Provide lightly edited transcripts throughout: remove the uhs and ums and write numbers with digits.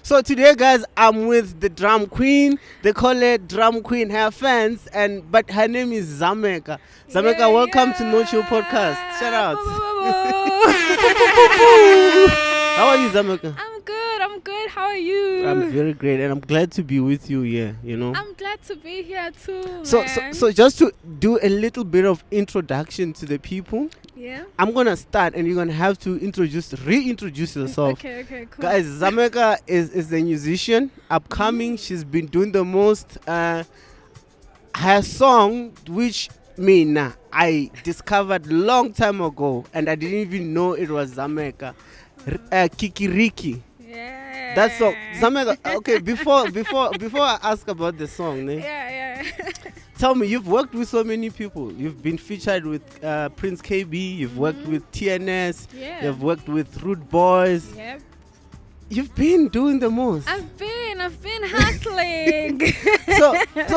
So today, guys, I'm with the drum queen. They call it drum queen. Her fans, but her name is Zameka. Zameka, welcome to Nochill podcast. Shout out. How are you, Zameka? I'm good. How are you? I'm very great, and I'm glad to be with you here. I'm glad to be here too. So just to do a little bit of introduction to the people. Yeah. I'm gonna start, and you're gonna have to reintroduce yourself. Okay, cool. Guys, Zameka is a musician, upcoming. She's been doing the most. Her song, which I discovered long time ago, and I didn't even know it was Zameka. Kiki Riki. Yeah. That song, Zameka. Okay, before I ask about the song, Yeah. tell me, you've worked with so many people. You've been featured with Prince kaybee. You've worked with TNS. Yeah. You've worked with Rude Boys. Yep. You've been doing the most. I've been hustling. So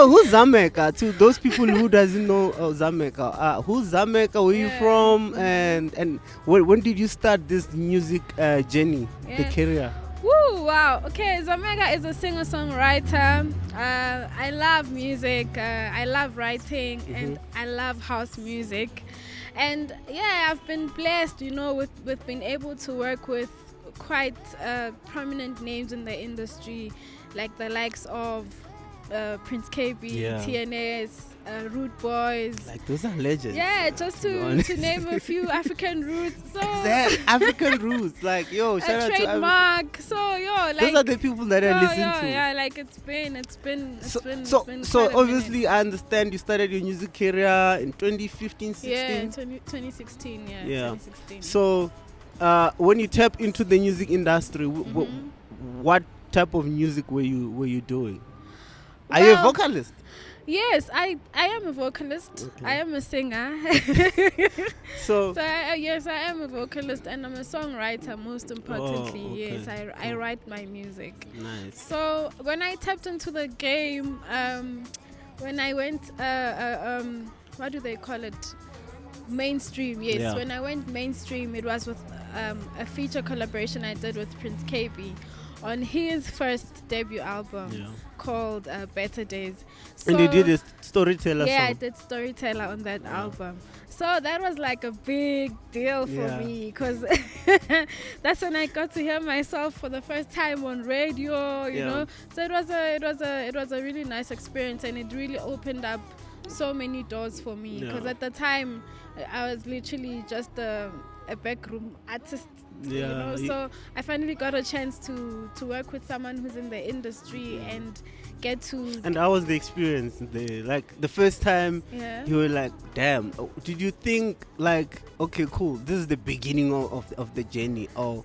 who's Zameka? To those people who doesn't know Zameka, who's Zameka? Where you from? And when did you start this music journey, the career? Woo! Wow. Okay, Zameka is a singer-songwriter. I love music. I love writing, and I love house music. And yeah, I've been blessed, with being able to work with quite prominent names in the industry, like the likes of Prince kaybee, TNS, Rude Boys. Like, those are legends. Yeah, just to name a few African roots. So African roots, like, yo, shout out to Trademark. those are the people that I listen to. Yeah, like it's been So obviously I understand you started your music career in 2015, 16. Yeah, 2016. Yeah. 2016. So when you tap into the music industry, what type of music were you doing? Are you a vocalist? Yes, I am a vocalist. Okay. I am a singer. Yes, I am a vocalist, and I'm a songwriter. Most importantly, yes, I write my music. Nice. So when I tapped into the game, when I went, what do they call it? Mainstream. Yes. Yeah. When I went mainstream, it was with a feature collaboration I did with Prince kaybee on his first debut album called Better Days. So, and you did a Storyteller song. Yeah, I did Storyteller on that album. So that was like a big deal for me, because that's when I got to hear myself for the first time on radio, you know. So it was a really nice experience, and it really opened up so many doors for me, because at the time I was literally just a backroom artist. So I finally got a chance to work with someone who's in the industry and get to. And how was the experience? The first time you were like, damn, did you think like, okay, cool, this is the beginning of the journey? Or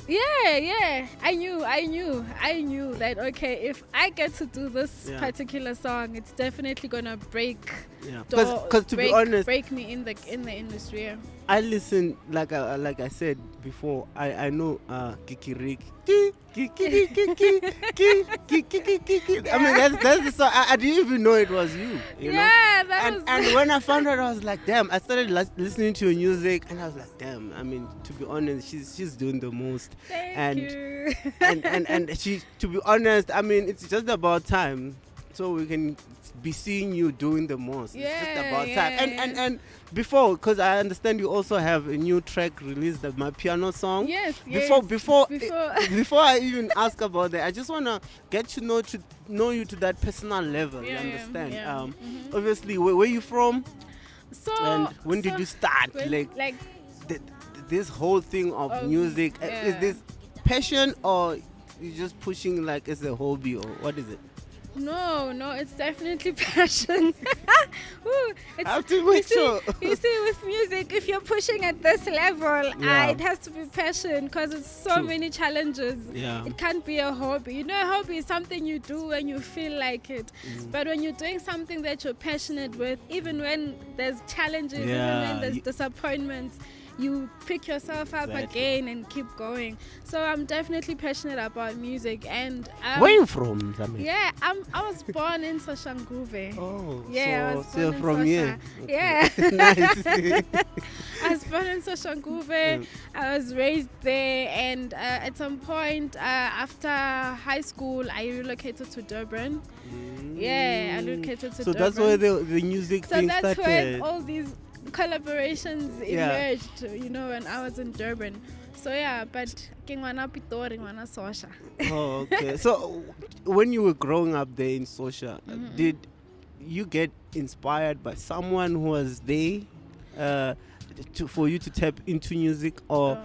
Yeah. I knew that, okay, if I get to do this particular song, it's definitely gonna break. Because to be honest, break me in the industry. I listen, like I said before, I know Kiki Riki. I mean, that's the song. I didn't even know it was you. You know? And when I found out, I was like, damn. I started listening to your music, and I was like, damn. I mean, to be honest, she's doing the most. Thank you. and she, to be honest, I mean, it's just about time, so we can be seeing you doing the most. It's just about time. And before, because I understand you also have a new track released, My Piano Song. Yes. Before I even ask about that, I just wanna get to know you to that personal level. You understand? Obviously, where are you from? And when did you start? This whole thing of music, is this passion, or you just pushing like as a hobby, or what is it? No, it's definitely passion. I have to make sure. You see, with music, if you're pushing at this level, it has to be passion, because it's so many challenges. It can't be a hobby. A hobby is something you do when you feel like it. But when you're doing something that you're passionate with, even when there's challenges, even when there's disappointments, you pick yourself up again and keep going. So I'm definitely passionate about music. And where are you from, Zameka? Yeah, I was born in Soshanguve. Oh, yeah, so you're from here. Yeah. Nice. I was born in Soshanguve. I was raised there, and at some point after high school, I relocated to Durban. Yeah, I relocated to Durban. So that's where the music thing started. So that's when all these collaborations emerged, when I was in Durban. So yeah, but oh, okay. So when you were growing up there in Sosha, did you get inspired by someone who was there for you to tap into music, or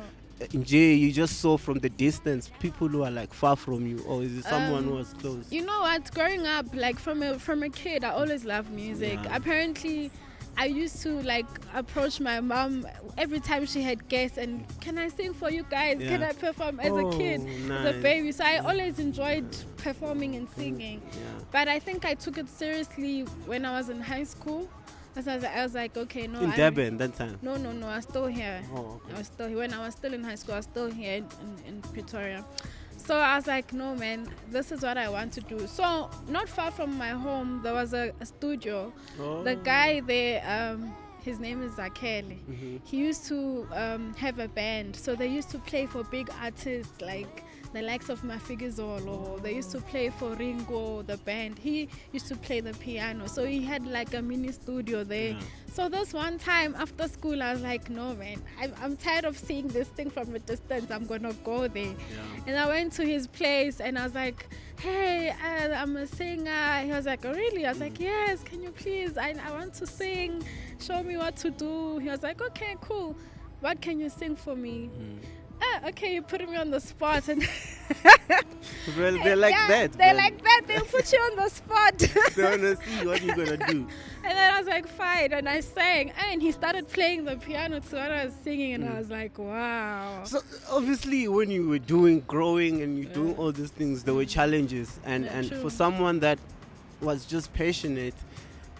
you just saw from the distance people who are like far from you, or is it someone who was close? You know what? Growing up, like from a kid, I always loved music. Yeah. Apparently, I used to like approach my mom every time she had guests and, can I sing for you guys? Yeah. Can I perform as a kid, nice. As a baby? So I always enjoyed performing and singing. Yeah. But I think I took it seriously when I was in high school. I was like, okay, no. In Durban that time? No, I was still here. Oh, okay. I was still here. When I was still in high school, I was still here in Pretoria. So I was like, no, man, this is what I want to do. So not far from my home, there was a studio. Oh. The guy there, his name is Zakele. He used to have a band. So they used to play for big artists like the likes of Mafigizolo. They used to play for Ringo, the band. He used to play the piano. So he had like a mini studio there. Yeah. So this one time after school, I was like, no, man, I'm tired of seeing this thing from a distance. I'm going to go there. Yeah. And I went to his place and I was like, hey, I'm a singer. He was like, oh, really? I was like, yes, can you please? I want to sing. Show me what to do. He was like, okay, cool. What can you sing for me? Okay, you're putting me on the spot. And well, they're like that. They're like that. They'll put you on the spot. They want to see what you're going to do. And then I was like, fine. And I sang. And he started playing the piano to what I was singing. And I was like, wow. So obviously when you were growing and you're doing all these things, there were challenges. And for someone that was just passionate,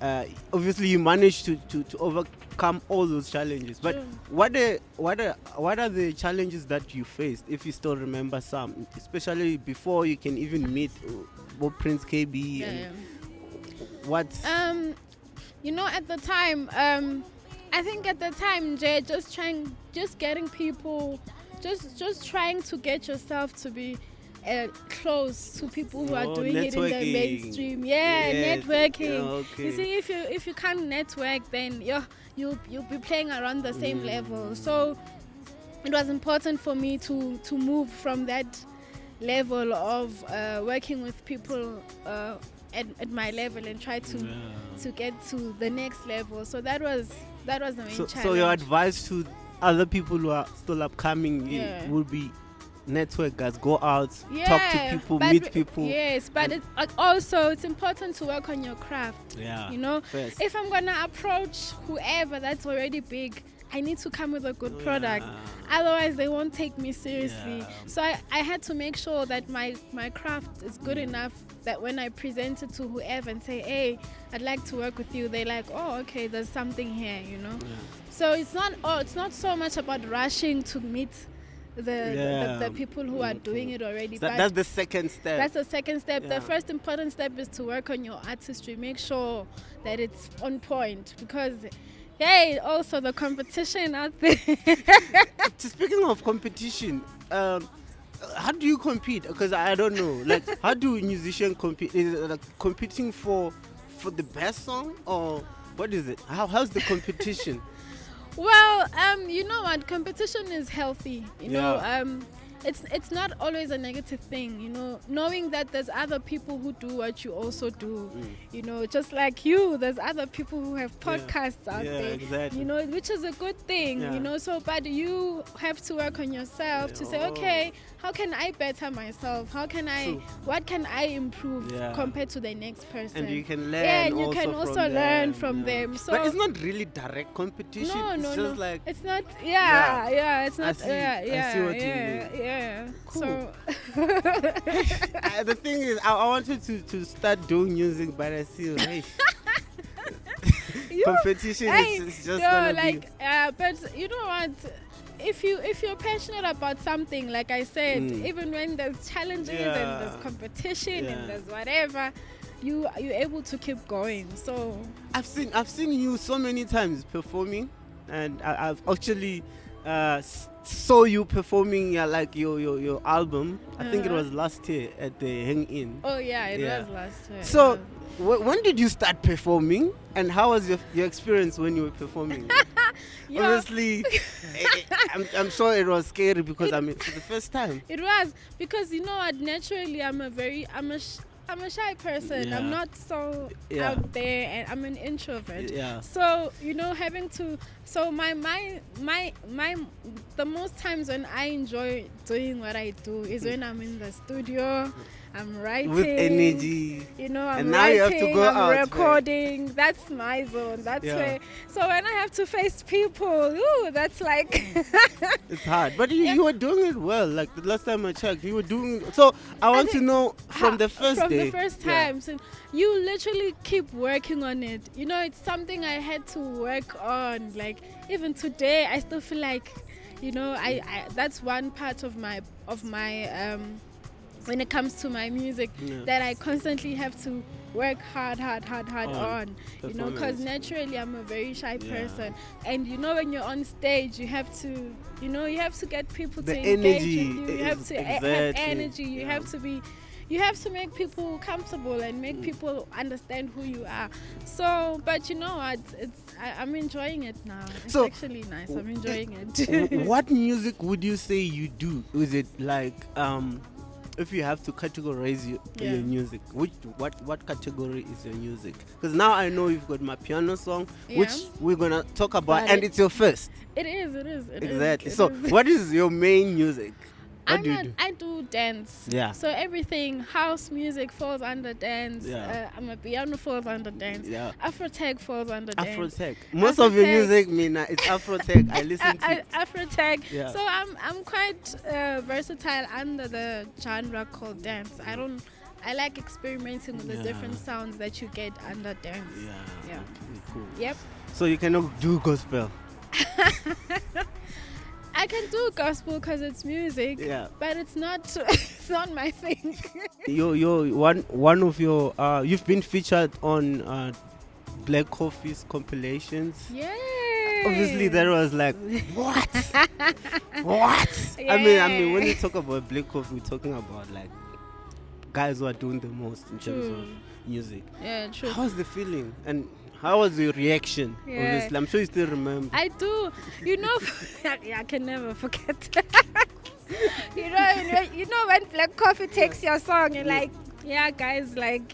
obviously you managed to overcome all those challenges. But what are the challenges that you faced, if you still remember some, especially before you can even meet Prince kaybee? What? At the time, I think at the time, Jay, just getting people, just trying to get yourself to be close to people who are doing it in the mainstream. Networking. Okay. You see, if you can't network, then you'll be playing around the same level. So it was important for me to move from that level of working with people at my level and try to get to the next level. So that was the main challenge. So your advice to other people who are still upcoming would be network, guys, go out, talk to people, meet people. Yes, but it's important to work on your craft. First. If I'm gonna approach whoever that's already big, I need to come with a good product. Otherwise they won't take me seriously. So I had to make sure that my craft is good enough that when I present it to whoever and say, hey, I'd like to work with you, they're like, oh, okay, there's something here, So it's not so much about rushing to meet the people who are doing it already. That's the second step. That's the second step. The first important step is to work on your artistry. Make sure that it's on point, because also the competition out there. Speaking of competition, how do you compete? Because I don't know. Like, how do musicians compete? Is it like competing for the best song, or what is it? How's the competition? Well, you know what? Competition is healthy. It's not always a negative thing. Knowing that there's other people who do what you also do. Just like you, there's other people who have podcasts out there. Exactly. Which is a good thing. So but you have to work on yourself to say, okay, how can I better myself? What can I improve compared to the next person? And you can learn. And you can also learn from them. So, but it's not really direct competition. No, just like it's not. It's not. I see what you mean. Yeah. Cool. So the thing is, I wanted to start doing music, but I see competition is just gonna be. But you know what? If you're passionate about something, like I said, even when there's challenges and there's competition and there's whatever, you're able to keep going. So I've seen you so many times performing, and I've actually saw you performing like your album. I think it was last year at the Hang In. Oh yeah, it was last year. So when did you start performing, and how was your experience when you were performing? Obviously, I'm sure it was scary because for the first time. It was because naturally I'm a shy person. I'm not so out there, and I'm an introvert. Yeah. So having to. So my the most times when I enjoy doing what I do is when I'm in the studio. I'm writing with energy. I'm and now writing, you have to go I'm out, recording. Man. That's my zone. That's where. So when I have to face people, that's like it's hard. But you were doing it well. Like the last time I checked, you were doing. So I want to know from the first day. From the first time, so you literally keep working on it. It's something I had to work on. Like even today, I still feel like, I that's one part of my when it comes to my music that I constantly have to work hard on, because naturally I'm a very shy person, and when you're on stage you have to get people to engage with you. You have to have energy. You have to make people comfortable and make people understand who you are. So, but I'm enjoying it now. It's actually nice. I'm enjoying it. What music would you say you do? Is it like if you have to categorize your music, what category is your music? Because now I know you've got my piano song, which we're gonna talk about, and it's your first. It is. Exactly. So, what is your main music? I do dance. Yeah. So everything, house music falls under dance. Yeah. Piano falls under dance. Yeah. Afrotech falls under dance. Afrotech. Most of your music, Mina, it's Afrotech. I listen to it. Afrotech. Yeah. So I'm quite versatile under the genre called dance. I like experimenting with the different sounds that you get under dance. Yeah. Okay, cool. Yep. So you cannot do gospel. I can do gospel because it's music, but it's not my thing. One of your you've been featured on Black Coffee's compilations. Yeah. Obviously, that was like what? What? Yeah. I mean, when you talk about Black Coffee, we're talking about like guys who are doing the most in terms of music. Yeah, true. How's the feeling and how was your reaction? Yeah. Obviously, I'm sure you still remember. I do. I can never forget. When Black Coffee takes your song and like, guys, like,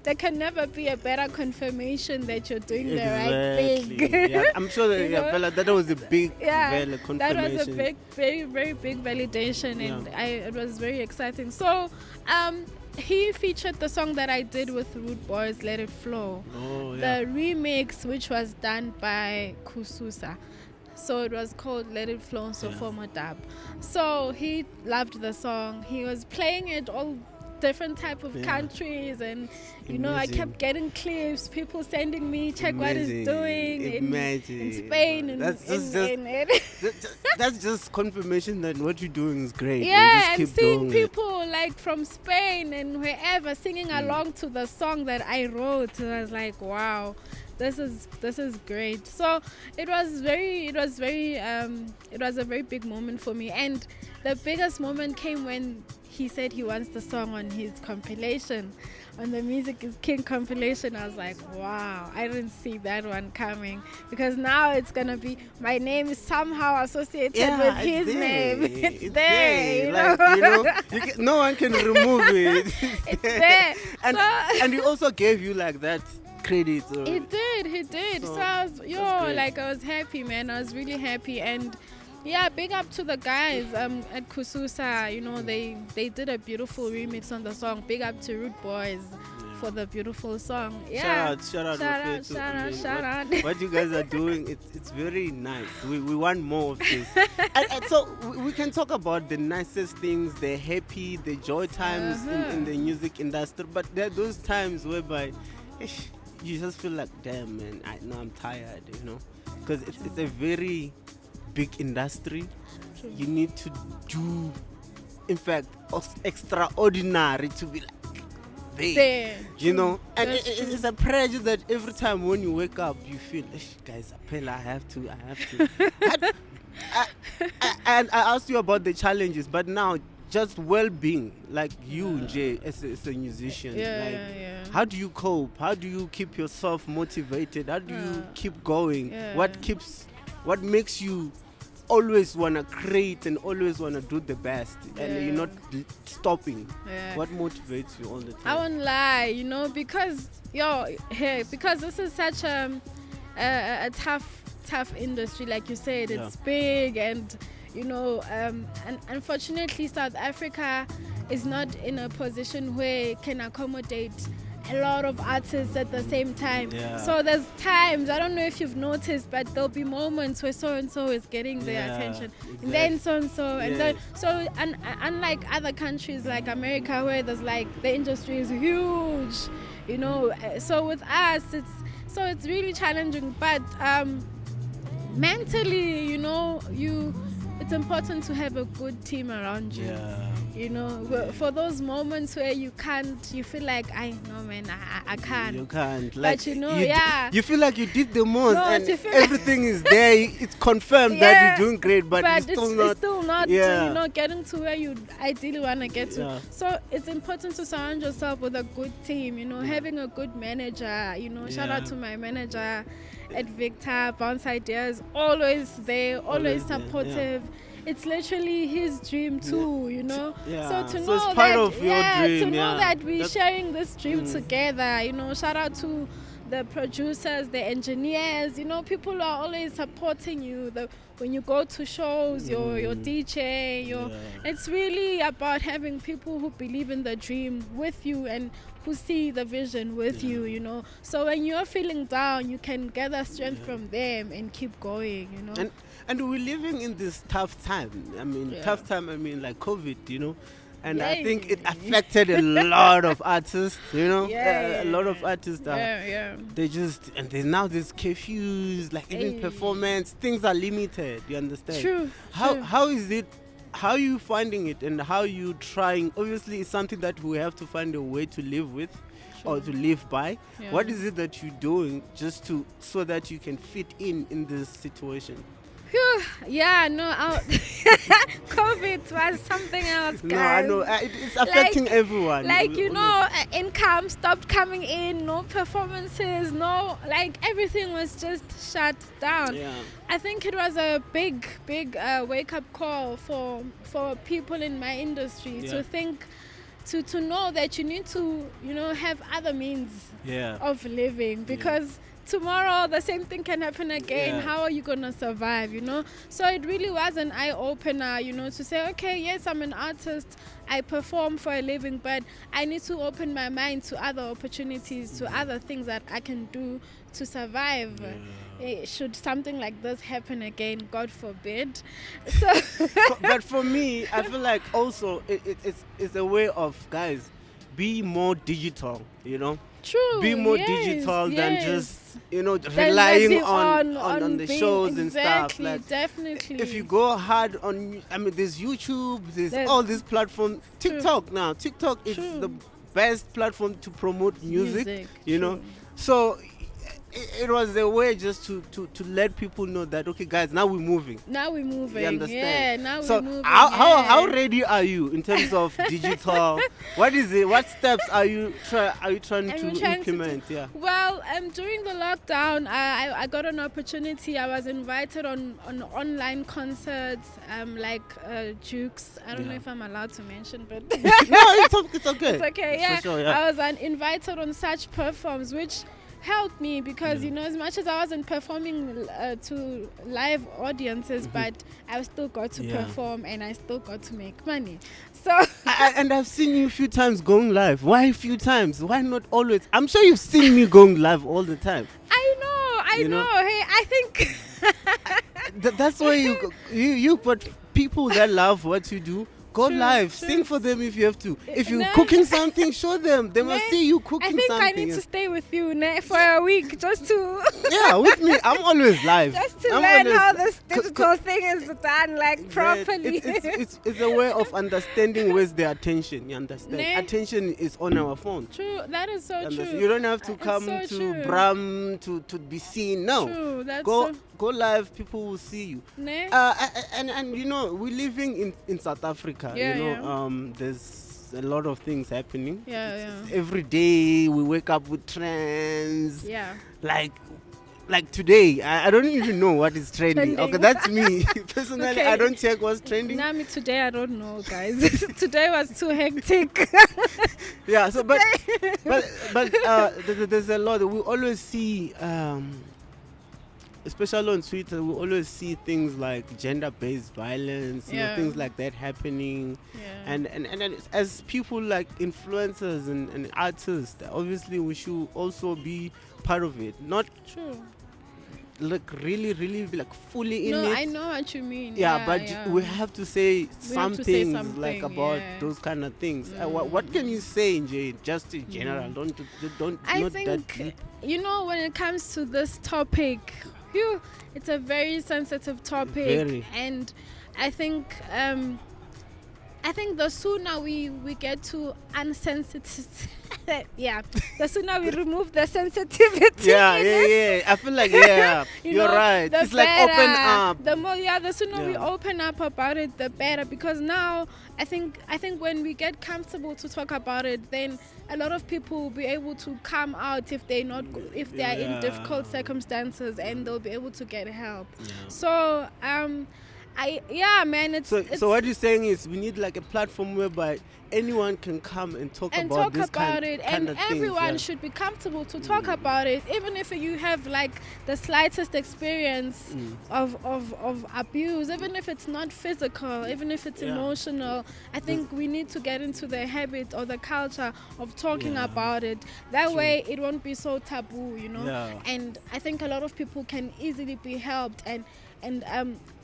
there can never be a better confirmation that you're doing the right thing. Yeah, I'm sure that that was a big confirmation. That was a big, very, very big validation, and it was very exciting. So, he featured the song that I did with Rude Boys, Let It Flow. Oh, yeah. The remix, which was done by Kususa. So it was called Let It Flow, so former dub. So he loved the song. He was playing it all different type of countries, and I kept getting clips, people sending me, check what he's doing in Spain, and that's just confirmation that what you're doing is great. And seeing people like from Spain and wherever singing along to the song that I wrote, I was like, wow, this is great. So it was a very big moment for me, and the biggest moment came when he said he wants the song on his compilation, on the Music is King compilation. I was like, wow, I didn't see that one coming, because now it's gonna be, my name is somehow associated with his name. It's there. No one can remove it. It's there. And he also gave you like that credit. He did. So I was happy, man. I was really happy, and big up to the guys at Kususa. They did a beautiful remix on the song. Big up to Rude Boys for the beautiful song. Shout out. What you guys are doing, it's very nice. We want more of this. and so we can talk about the nicest things, the happy, the joy times in the music industry. But there are those times whereby you just feel like, damn, man, I'm tired, because it's a very big industry. You need to do, in fact, extraordinary to be like there. You know, and it's a pressure that every time when you wake up, you feel, guys, I have to. And I asked you about the challenges, but now just well-being, like you, Jay, as a musician. How do you cope? How do you keep yourself motivated? How do you keep going? What makes you always want to create and always want to do the best, and you're not stopping? What motivates you all the time? I won't lie, you know, because this is such a tough industry, like you said. It's big, and you know, and unfortunately South Africa is not in a position where it can accommodate a lot of artists at the same time. So there's times, I don't know if you've noticed, but there'll be moments where so and so is getting their attention, and then so and so, and then and unlike other countries like America, where there's like the industry is huge, you know. So with us, it's really challenging, but mentally, you know, it's important to have a good team around you. You know, for those moments where you feel like, I can't. You can't. Like, but you know, you feel like you did the most, and everything is there. It's confirmed that you're doing great, but it's still not you know, getting to where you ideally want to get to. So it's important to surround yourself with a good team, you know, having a good manager, you know. Shout out to my manager at Victor, Bounce Ideas, always there, always supportive. It's literally his dream too, you know. So to know it's part of your dream, to know that we're sharing this dream together, you know. Shout out to the producers, the engineers, you know. People are always supporting you. When you go to shows, your DJ, it's really about having people who believe in the dream with you and who see the vision with you, you know. So when you're feeling down, you can gather strength from them and keep going, you know. And we're living in this tough time. I mean, like COVID, you know. And I think it affected a lot of artists, you know. A lot of artists they just, and there's now this curfews, like even performance, things are limited, you understand? True. How is it? How are you finding it, and how are you trying? Obviously, it's something that we have to find a way to live with, or to live by. What is it that you're doing just so that you can fit in this situation? COVID was something else, guys. No, I know. It's affecting everyone. Like, you know, income stopped coming in, no performances, everything was just shut down. I think it was a big wake-up call for people in my industry to think, to know that you need to, you know, have other means of living, because tomorrow the same thing can happen again. How are you gonna survive, you know? So it really was an eye-opener, you know, to say, okay, yes, I'm an artist, I perform for a living, but I need to open my mind to other opportunities, to other things that I can do to survive. Should something like this happen again, God forbid. So but for me, I feel like also it's a way of, guys, be more digital, you know. True. Be more digital than just, you know, relying on the shows and stuff. Like, definitely. If you go hard on, I mean, there's YouTube, there's all these platforms. TikTok now. TikTok is the best platform to promote music, you know. So it was a way just to let people know that, okay, guys, now we're moving. You understand? Now so we're moving. How ready are you in terms of digital? What is it? What steps are you trying to implement? Well, during the lockdown, I got an opportunity. I was invited on online concerts, like Jukes. I don't know if I'm allowed to mention, but no, it's okay. It's okay. Sure, I was invited on such performs, which helped me because, you know, as much as I wasn't performing to live audiences, but I still got to perform and I still got to make money. So and I've seen you a few times going live. Why a few times? Why not always? I'm sure you've seen me going live all the time. I know. Hey, I think that's why you but people that love what you do Go live, sing for them if you have to. If you're cooking something, show them. They must see you cooking something. I think I need to stay with you for a week just to... Yeah, with me. I'm always live. Just to learn how this digital thing is done, like, properly. It's a way of understanding where's their attention, you understand? Attention is on our phone. True, that is so true. You don't have to come to Bram to be seen. No. True, that's Go live, people will see you. And you know, we're living in South Africa. There's a lot of things happening. Every day we wake up with trends. Like today, I don't even know what is trending. Okay, that's me. Personally, I don't check what's trending. Today I don't know, guys. Today was too hectic. Yeah, so but there's a lot. We always see, especially on Twitter, we always see things like gender-based violence, things like that happening. And as people like influencers and artists, obviously we should also be part of it. Not like really be like fully in it. No, I know what you mean. But we have to say something like about those kind of things. What can you say, Jay? Just in general, don't. I think when it comes to this topic, it's a very sensitive topic, and I think the sooner we get to unsensitive, the sooner we remove the sensitivity. I feel like you're right. It's like open up. The sooner we open up about it, the better. Because now I think when we get comfortable to talk about it, then a lot of people will be able to come out if they are in difficult circumstances, and they'll be able to get help. So So what you're saying is we need like a platform whereby anyone can come and talk about this kind of and things, everyone should be comfortable to talk about it, even if you have like the slightest experience of abuse, even if it's not physical, even if it's emotional. I think we need to get into the habit or the culture of talking about it. That way it won't be so taboo, and I think a lot of people can easily be helped, and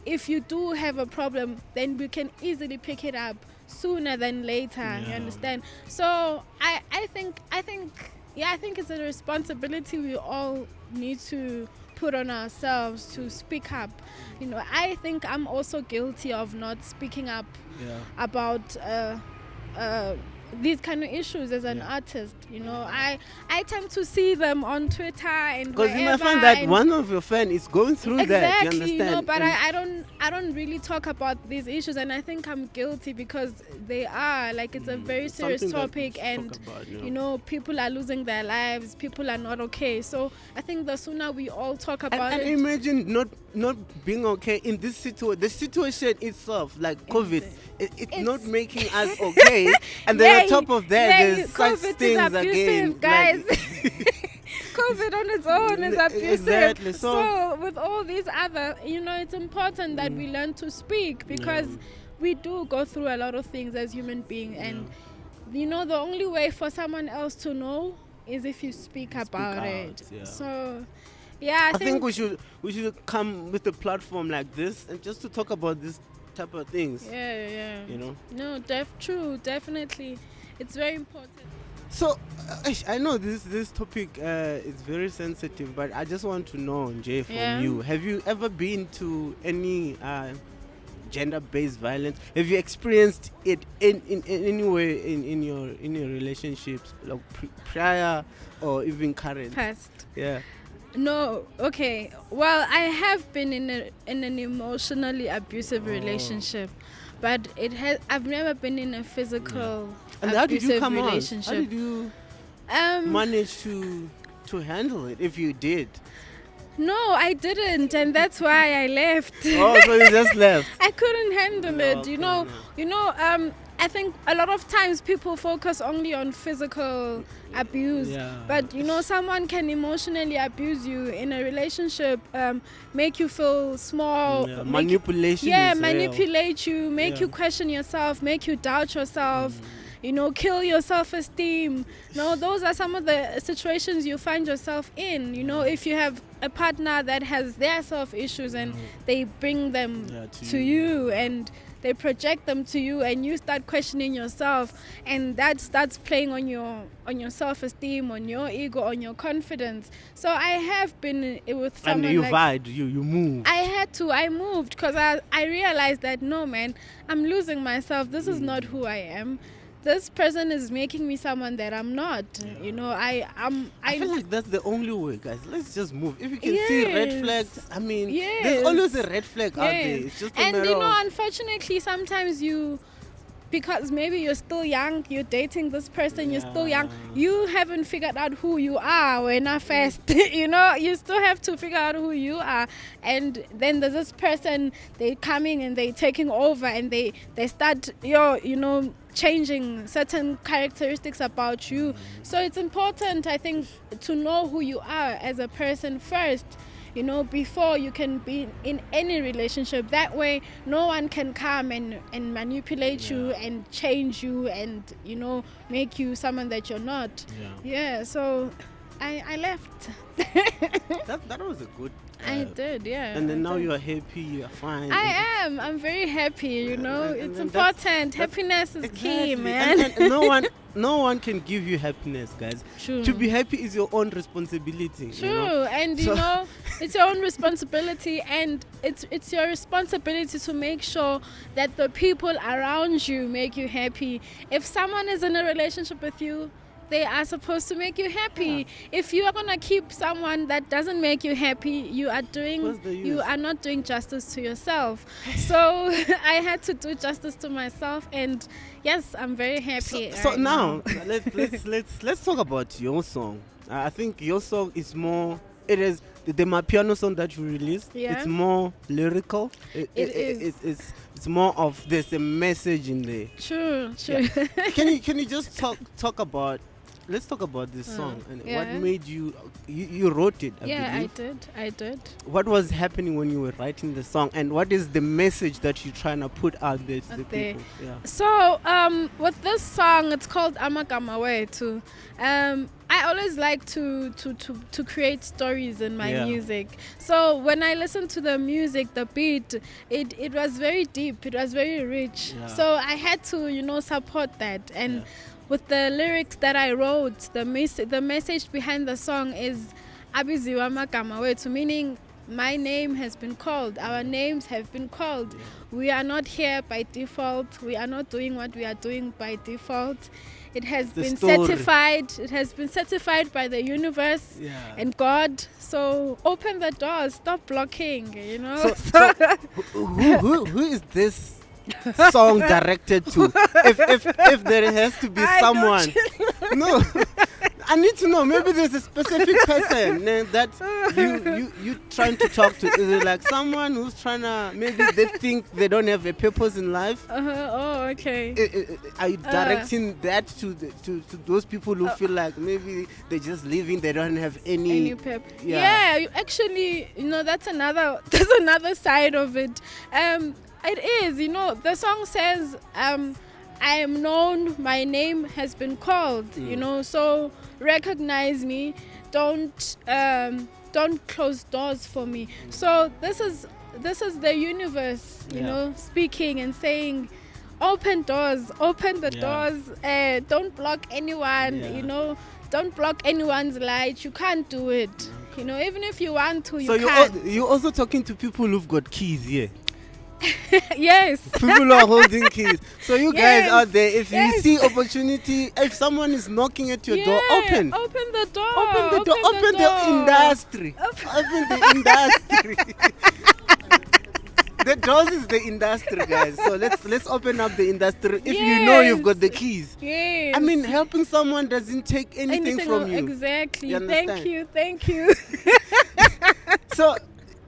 if you do have a problem, then we can easily pick it up sooner than later. You understand? So I think it's a responsibility we all need to put on ourselves to speak up. I think I'm also guilty of not speaking up about these kind of issues as an artist. I tend to see them on Twitter and because you might find that one of your fans is going through that. You understand? But I don't really talk about these issues, and I think I'm guilty because they are like it's a very serious topic, and people are losing their lives, people are not okay. So I think the sooner we all talk about it. And imagine not being okay in this situation. The situation itself, like COVID, it's not making us okay. And then on top of that, there's such COVID things is abusive, again, guys. COVID on its own is abusive. Exactly. So with all these other, it's important that we learn to speak, because we do go through a lot of things as human beings, and the only way for someone else to know is if you speak about it. So I think we should come with a platform like this and just to talk about this type of things. No, true, definitely, it's very important. So I know this topic is very sensitive, but I just want to know, Jay, from you, have you ever been to any gender-based violence? Have you experienced it in any way in your relationships, like prior or even current? Past. Yeah. No, okay. Well, I have been in an emotionally abusive relationship, but I've never been in a physical and how did you come relationship. On? How did you manage to handle it, if you did? No, I didn't, and that's why I left. Oh, so you just left? I couldn't handle it. I think a lot of times people focus only on physical abuse, but someone can emotionally abuse you in a relationship, make you feel small, manipulate you, make you question yourself, make you doubt yourself, kill your self-esteem. Those are some of the situations you find yourself in. If you have a partner that has their self-issues and they bring them to you, and they project them to you, and you start questioning yourself, and that starts playing on your self-esteem, on your ego, on your confidence. So I have been with someone. And you vibed, you moved. I moved because I realized that, no, man, I'm losing myself. This is not who I am. This person is making me someone that I'm not. You know, I feel like that's the only way, guys. Let's just move. If you can see red flags, I mean, there's always a red flag out there. It's just a matter of, unfortunately, sometimes because maybe you're still young, you're dating this person, you're still young, you haven't figured out who you are when I first, you know, you still have to figure out who you are. And then there's this person, they coming and they taking over, and they start, changing certain characteristics about you. So it's important, I think, to know who you are as a person first, you know, before you can be in any relationship. That way no one can come and manipulate you and change you and, you know, make you someone that you're not. So I left. that was a good I did, yeah. And then now you are happy, you are fine. I'm very happy, you know. It's important. Happiness is key, man. And no one can give you happiness, guys. True. To be happy is your own responsibility. True. You know? And you know, it's your own responsibility, and it's your responsibility to make sure that the people around you make you happy. If someone is in a relationship with you, they are supposed to make you happy. If you are gonna keep someone that doesn't make you happy, you are not doing justice to yourself. So I had to do justice to myself, and yes, I'm very happy. So now let's talk about your song. I think your song is more. It is the my piano song that you released. Yeah. It's more lyrical. It's more of there's a message in there. True. Yeah. Can you just talk about? Let's talk about this song and what made you wrote it. I believe. I did. What was happening when you were writing the song, and what is the message that you're trying to put out there to the people? Yeah. So with this song, it's called Amagama Wetu. I always like to create stories in my music. So when I listened to the music, the beat, it was very deep. It was very rich. Yeah. So I had to, you know, support that. And with the lyrics that I wrote, the message behind the song is Abiziwa Magama Wetu, meaning my name has been called. Our names have been called. We are not here by default. We are not doing what we are doing by default. It has been certified. It has been certified by the universe and God. So open the doors. Stop blocking. You know. So who is this song directed to? If there has to be someone, no. I need to know. Maybe there's a specific person that you trying to talk to. Is it like someone who's trying to? Maybe they think they don't have a purpose in life. Oh, okay. Are you directing that to those people who feel like maybe they're just living, they don't have any purpose? Yeah, actually, you know, that's another side of it. It is, you know, the song says, I am known, my name has been called, you know, so recognize me, don't close doors for me. So this is the universe, you know, speaking and saying, open doors, open the doors, don't block anyone, you know, don't block anyone's light. You can't do it, you know, even if you want to, you can't. So you're also talking to people who've got keys here. Yes. People who are holding keys. So you guys out there, if you see opportunity, if someone is knocking at your door, open the door. Open the industry. Open the industry. The doors is the industry, guys. So let's open up the industry. If you know you've got the keys. Yes. I mean, helping someone doesn't take anything from you. Exactly. You Thank you. So.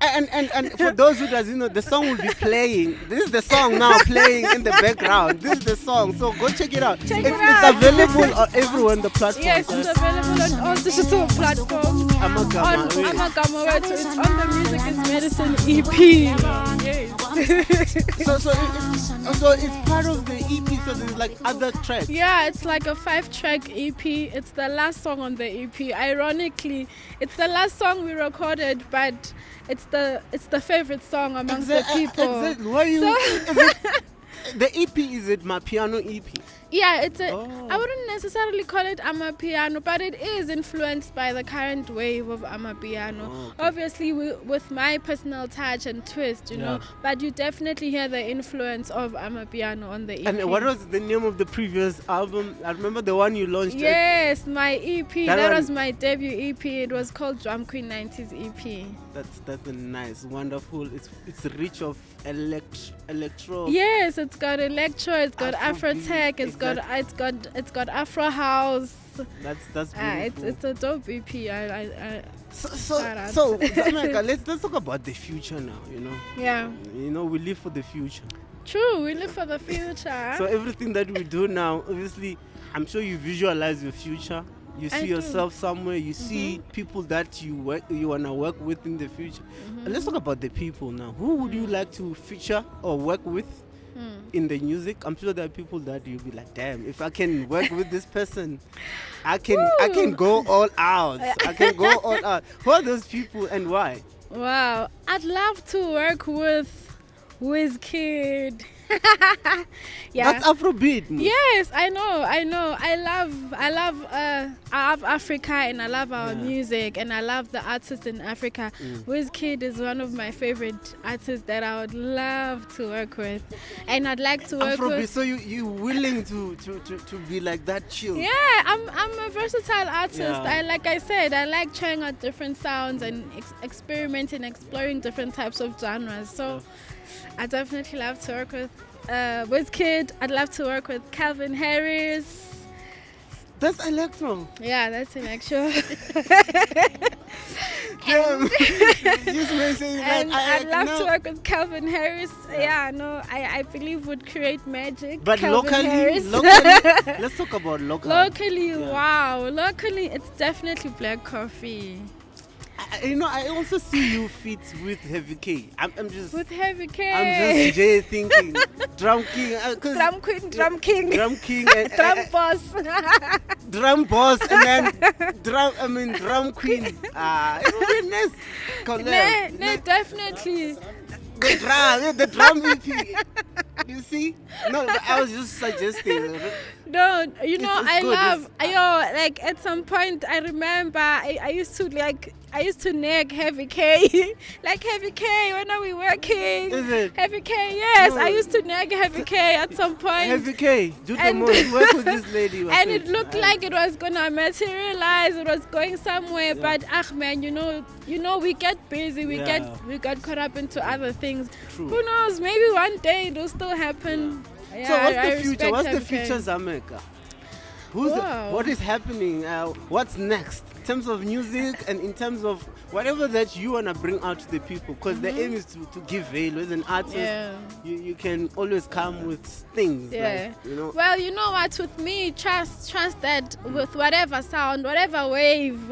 And for those who doesn't know, the song will be playing. This is the song now playing in the background. This is the song. So go check it out. It's available on everywhere on the platform. Yes, it's available on all digital platforms. Amagama Wetu. It's on the Music is Medicine EP. Yes. So it's part of the EP. So there's like other tracks. Yeah, it's like a 5-track EP. It's the last song on the EP. Ironically, it's the last song we recorded, but it's the favorite song amongst the people. Exactly. Why you? The EP, is it my piano EP? Yeah, it's a. I wouldn't necessarily call it amapiano, but it is influenced by the current wave of amapiano. Okay. Obviously, with my personal touch and twist, you know. But you definitely hear the influence of amapiano on the EP. And what was the name of the previous album? I remember the one you launched. Yes, my EP. That was my debut EP. It was called DrumQueen 90s EP. That's a nice, wonderful. It's rich of electro. Yes, it's got electro. It's got Afro tech. It's got Afro house. That's beautiful. It's a dope EP. So Zameka, let's talk about the future now. You know. Yeah. You know, we live for the future. True, we live for the future. So everything that we do now, obviously, I'm sure you visualize your future. You see yourself somewhere. You see people that you wanna work with in the future. And let's talk about the people now. Who would you like to feature or work with in the music? I'm sure there are people that you'll be like, damn, if I can work with this person, I can go all out. I can go all out. Who are those people and why? Wow, I'd love to work with Wizkid. Yeah, that's Afrobeat. Yes, I know. I love Africa, and I love our music, and I love the artists in Africa. Wizkid is one of my favorite artists that I would love to work with, and I'd like to work Afrobeat, with. So you willing to be like that chill? Yeah, I'm a versatile artist. Like I said, I like trying out different sounds and experimenting, exploring different types of genres. So I definitely love to work with Wizkid. I'd love to work with Calvin Harris. That's electro. Yeah, that's electro. And I'd love to work with Calvin Harris. I believe would create magic. But Calvin Harris. locally, let's talk about local. Locally, it's definitely Black Coffee. I also see you feat with Heavy K. I'm just with Heavy K. I'm just thinking Drum King, Drum King, Drum King, and, Drum Boss, Drum Boss, and then Drum Queen. It would be nice. No, definitely. The drum EP. You see? No, I was just suggesting. No, like at some point I remember I used to nag Heavy K. Like, Heavy K, when are we working? Is it? Heavy K, yes. No. I used to nag Heavy K at some point. Heavy K, do the most. Work with this lady. And it looked like it was gonna materialize. It was going somewhere. But man, you know, we get busy. We got caught up into other things. True. Who knows? Maybe one day it'll still happen. Yeah, so what's the future? What's the future, Zameka? What is happening? What's next in terms of music and in terms of whatever that you want to bring out to the people? Because the aim is to give value. As an artist, you can always come with things. Yeah. Like, Well, you know what? With me, trust that with whatever sound, whatever wave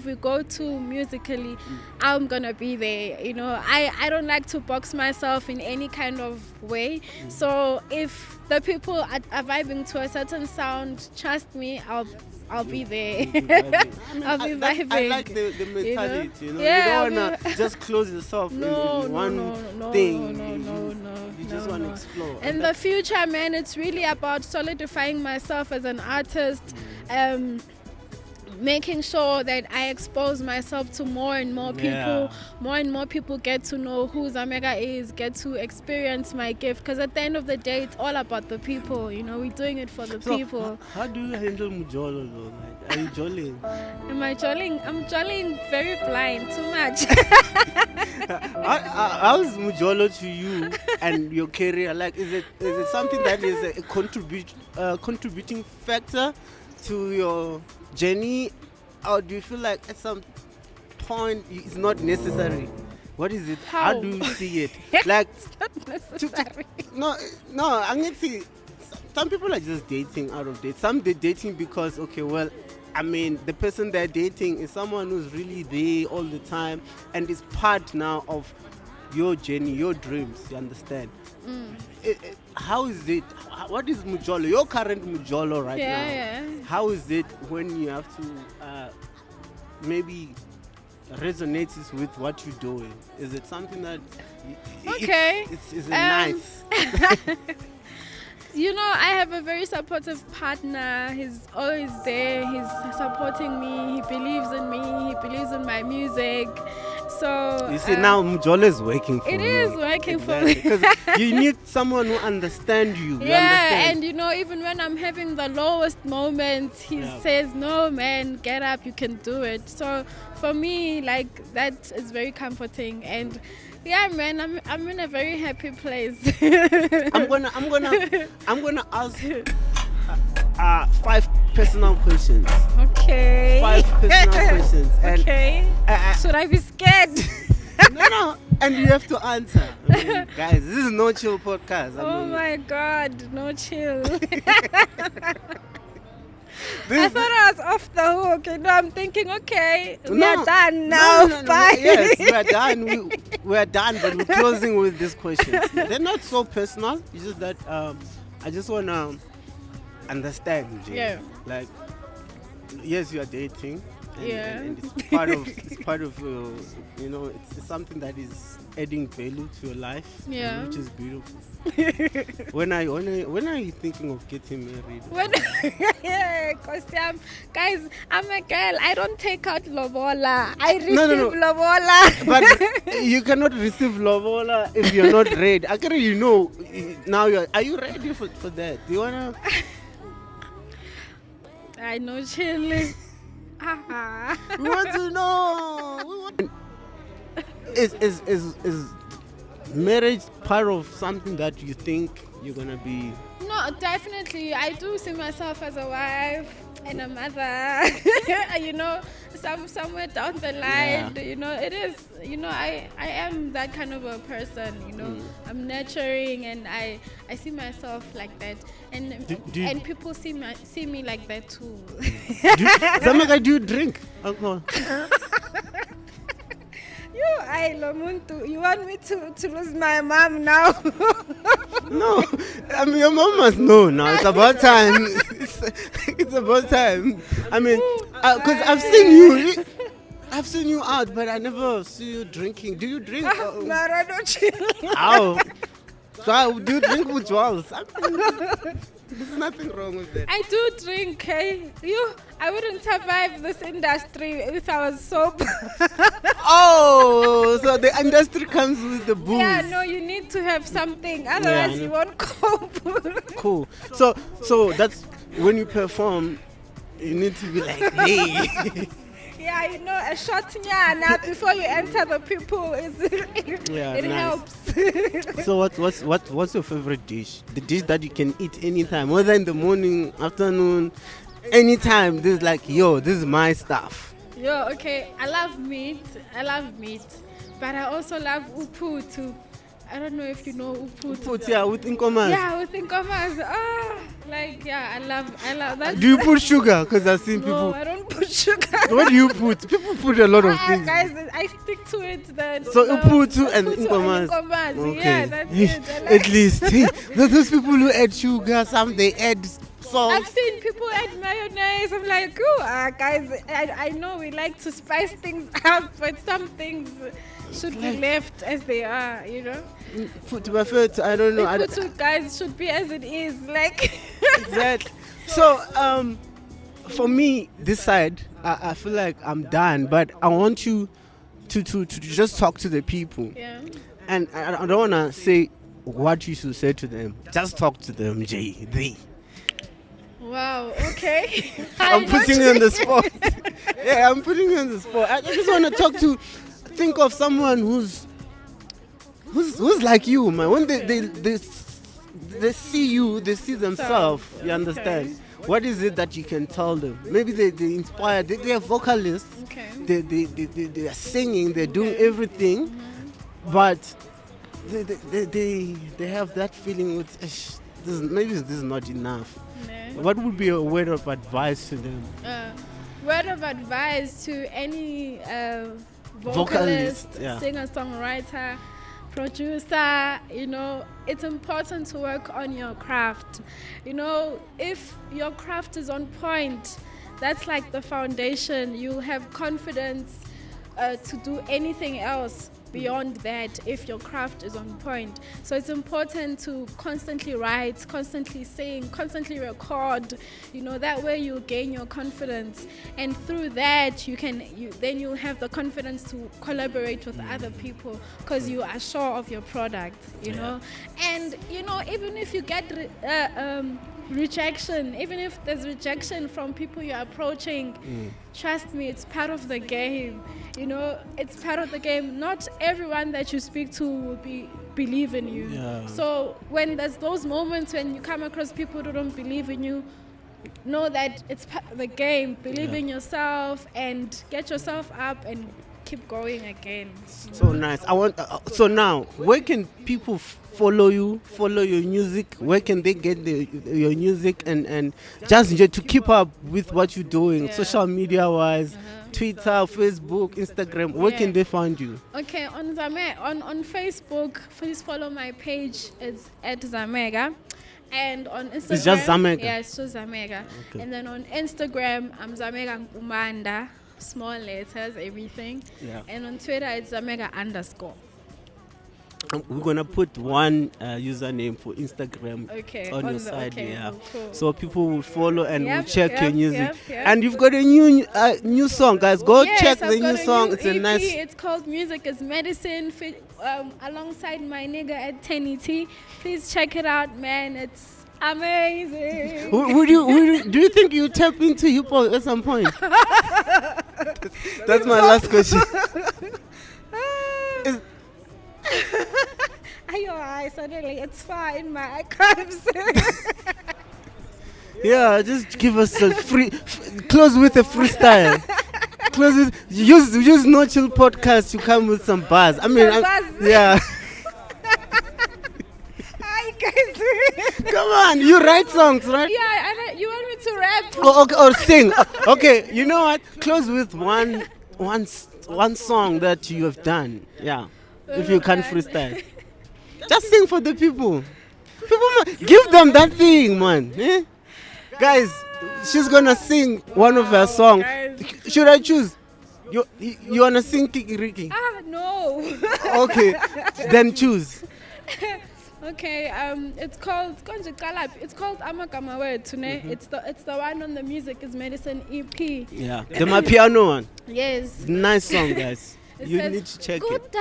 we go to musically, I'm gonna be there. You know, I don't like to box myself in any kind of way. So if the people are vibing to a certain sound, trust me, I'll be there. I'll be vibing. I like the mentality, you know. You don't want to just close yourself in one thing. You just want to explore. In the future, man, it's really about solidifying myself as an artist. Making sure that I expose myself to more and more people. More and more people get to know who Zameka is, get to experience my gift. Because at the end of the day, it's all about the people. You know, we're doing it for the people. How do you handle Mujolo though? Like, are you jolling? Am I jolling? I'm jolling very blind, too much. How's Mujolo to you and your career? Like, is it something that is a contributing factor to your journey, or do you feel like at some point it's not necessary? What is it? How do you see it? Like, it's not necessary. No, I'm gonna see. Some people are just dating out of date. Some they're dating because the person they're dating is someone who's really there all the time and is part now of your journey, your dreams. You understand? How is it? What is Mujolo? Your current Mujolo right now? Yeah. How is it when you have to maybe resonate with what you're doing? Is it something that Okay. It's nice. You know, I have a very supportive partner. He's always there. He's supporting me. He believes in me. He believes in my music. So you see, now Mujolo is working for you. It is working for me. Because you need someone who understands you. And you know, even when I'm having the lowest moments, he says, "No, man, get up. You can do it." So for me, like, that is very comforting. And yeah, man, I'm in a very happy place. I'm gonna ask 5 personal questions. Okay. 5 personal questions. And okay. Should I be scared? No. And you have to answer. I mean, guys, this is Nochill podcast. My God, no chill. I thought I was off the hook. You know, I'm thinking, okay, we are done now. Bye. Yes, we are done. We are done, but we're closing with these questions. They're not so personal. It's just that I just want to understand, Jay. Yeah. Like, yes, you are dating. And it's part of you know, it's something that is adding value to your life, which is beautiful. when are you thinking of getting married? Guys, I'm a girl. I don't take out lobola. I receive lobola. But you cannot receive lobola if you're not ready. Actually, you know, now are you ready for that? Do you wanna? I know, chilling. We want to know. Is marriage part of something that you think you're gonna be? No, definitely. I do see myself as a wife and a mother. You know, somewhere down the line, you know, it is. You know, I am that kind of a person. You know, I'm nurturing, and I see myself like that, and and people see me like that too. Zameka, do you drink alcohol? You want me to lose my mom now? No, I mean, your mom must know now. It's about time. It's about time. I mean, because I've seen you out, but I never see you drinking. Do you drink? No, I don't chill. How? So do you drink withdrawals? There's nothing wrong with that. I do drink, hey? I wouldn't survive this industry if I was sober. Oh, so the industry comes with the booze. Yeah, no, you need to have something, otherwise you won't cope. Cool. So that's when you perform, you need to be like, hey. Yeah, you know, a shot now before you enter the people it helps. So what's your favorite dish? The dish that you can eat anytime, whether in the morning, afternoon, anytime. This is like, this is my stuff. Okay. I love meat, but I also love upu too. I don't know if you know upu. Upu, with inkomas. Yeah, with inkomas. I love that. Do you put sugar? Because I've seen people. No, I don't put sugar. What do you put? People put a lot of things. Guys, I stick to it then. So upu and inkomas. Okay. Yeah, that's it. At least. Those people who add sugar, some they add salt. I've seen people add mayonnaise. I'm like, guys, I know we like to spice things up, but some things should be left as they are, you know. To my favorite, I don't know. Guys, should be as it is, like. Exactly. So, for me, this side, I feel like I'm done, but I want you to just talk to the people. Yeah. And I don't want to say what you should say to them. Just talk to them, Jay. Wow, okay. I'm putting you on the spot. Yeah, I'm putting you on the spot. I just want to think of someone who's like you, man. When they see you, they see themselves. You understand? Okay. What is it that you can tell them? Maybe they inspire. They are vocalists. Okay. They are singing. They're doing everything, but they have that feeling with maybe this is not enough. No. What would be a word of advice to them? Word of advice to any vocalist, singer-songwriter, producer, you know, it's important to work on your craft. You know, if your craft is on point, that's like the foundation. You have confidence to do anything else. beyond that if your craft is on point. So it's important to constantly write, constantly sing, constantly record. That way you gain your confidence, and through that then you have the confidence to collaborate with other people because you are sure of your product. And even if you get rejection, even if there's rejection from people you're approaching, trust me, it's part of the game. It's part of the game. Not everyone that you speak to will believe in you. So when there's those moments when you come across people who don't believe in you, know that it's part of the game. Believe in yourself and get yourself up and keep going again. So nice. So now, where can people follow you, follow your music? Where can they get your music and just to keep up with what you're doing, social media wise, Twitter, Facebook, Instagram? Where can they find you? Okay, on Facebook, please follow my page. It's at Zameka. And on Instagram, it's just Zameka. Yeah, it's just Zameka. Okay. And then on Instagram, I'm Zameka numanda. Small letters, everything. And on Twitter, it's Zameka _ We're gonna put one username for Instagram on your side. Cool. So people will follow and will check your music. And you've got a new song, guys. Go check the new song. It's a nice. It's called "Music Is Medicine," alongside my nigga at 10ET. Please check it out, man. It's amazing. Do you think you tap into hip hop at some point? That's my last question. Suddenly it's far in my archives. Just give us a close with a freestyle. Use Nochill podcast to come with some buzz. Yeah. Come on, you write songs, right? Yeah, you want me to rap? Okay, or sing. Okay, you know what? Close with one song that you have done. Yeah, if you can't freestyle, just sing for the people. Give them that thing, man. Guys, she's gonna sing one of her songs. Should I choose? You wanna sing Kiki Riki? No. Okay, then choose. Okay, it's called Amagama Wetune. It's the one on the Music Is Medicine EP. Yeah, the piano one. Yes. Nice song, guys. You need to check it.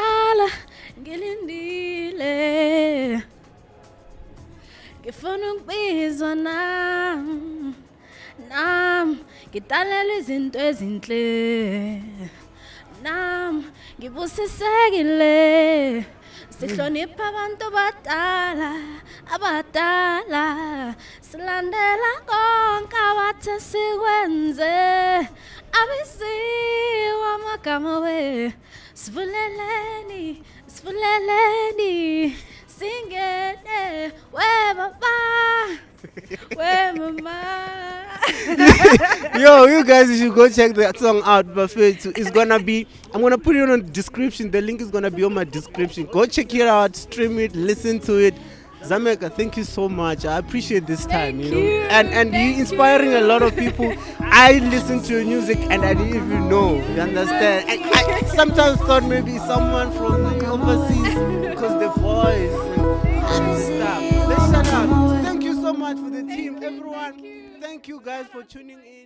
Sihlonipha abantu abadala silandela konke awathi sikwenze abisiwa amagama we sivuleleni singene we baba we mama. Yo, you guys should go check that song out. Buffet. It's gonna be. I'm gonna put it on the description. The link is gonna be on my description. Go check it out, stream it, listen to it. Zameka, thank you so much. I appreciate this time. Thank you. And you're inspiring a lot of people. I listen to your music and I didn't even know. You understand? I sometimes thought maybe someone from overseas because the voice and stuff. Let's shut up. Thank you so much for the team, everyone. Thank you guys for tuning in.